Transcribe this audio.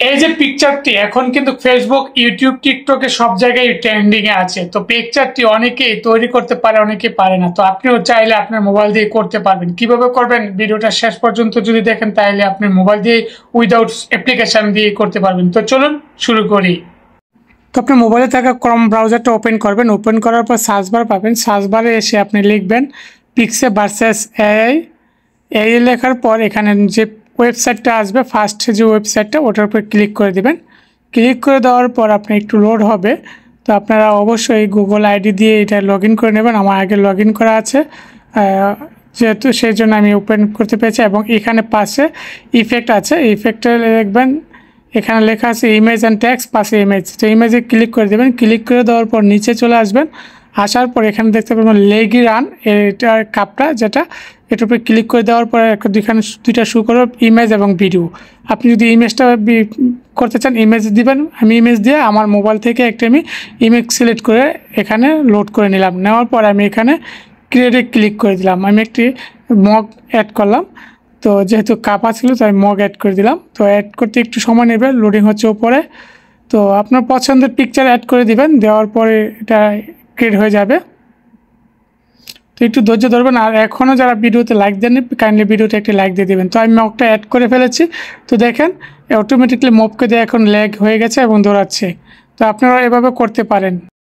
এই যে পিকচারটি এখন কিন্তু ফেসবুক, ইউটিউব, টিকটকে সব জায়গায় ট্রেন্ডিং এ আছে। তো পিকচারটি অনেকেই তৈরি করতে পারে, অনেকেই পারে না। তো আপনিও চাইলে আপনার মোবাইল দিয়ে করতে পারবেন। কিভাবে করবেন ভিডিওটা শেষ পর্যন্ত যদি দেখেন তাহলে আপনি মোবাইল দিয়ে উইদাউট অ্যাপ্লিকেশন দিয়ে করতে পারবেন। তো চলুন শুরু করি। তো আপনি মোবাইলে থাকা ক্রোম ব্রাউজারটা ওপেন করবেন। ওপেন করার পর সার্চ বার পাবেন। সার্চ বারে এসে আপনি লিখবেন পিক্সে ভার্সেস এআই। এই লেখার পর এখানে যে ওয়েবসাইটটা আসবে, ফার্স্ট যে ওয়েবসাইটটা, ওটার উপর ক্লিক করে দিবেন। ক্লিক করে দেওয়ার পর আপনি একটু লোড হবে। তো আপনারা অবশ্যই গুগল আইডি দিয়ে এটা লগ ইন করে নেবেন। আমার আগে লগ ইন করা আছে, যেহেতু সেই জন্য আমি ওপেন করতে পেরেছি। এবং এখানে পাশে ইফেক্ট আছে, ইফেক্টে দেখবেন এখানে লেখা আছে ইমেজ অ্যান্ড টেক্সট, পাশে ইমেজ। তো ইমেজে ক্লিক করে দেবেন। ক্লিক করে দেওয়ার পর নিচে চলে আসবেন। আসার পর এখানে দেখতে পাবেন লেগি রান, এটার কাপটা যেটা, এটার উপরে ক্লিক করে দেওয়ার পরে দুইখানে দুইটা শো করবে ইমেজ এবং ভিডিও। আপনি যদি ইমেজটা করতে চান ইমেজ দিবেন। আমি ইমেজ দিয়ে আমার মোবাইল থেকে একটা আমি ইমেজ সিলেক্ট করে এখানে লোড করে নিলাম। নেওয়ার পর আমি এখানে ক্রিয়েটে ক্লিক করে দিলাম। আমি একটি মগ অ্যাড করলাম। তো যেহেতু কাপা ছিল তাই মগ অ্যাড করে দিলাম। তো অ্যাড করতে একটু সময় নেবে, লোডিং হচ্ছে উপরে। তো আপনার পছন্দের পিকচার অ্যাড করে দিবেন। দেওয়ার পরে এটা ক্রিয়েট হয়ে যাবে। তো একটু ধৈর্য ধরবেন। আর এখনও যারা ভিডিওতে লাইক দেননি কাইন্ডলি ভিডিওতে একটি লাইক দিয়ে দেবেন। তো আমি মগটা অ্যাড করে ফেলেছি। তো দেখেন অটোমেটিকলি মগকে দিয়ে এখন ল্যাগ হয়ে গেছে এবং দৌড়াচ্ছে। তো আপনারা এভাবে করতে পারেন।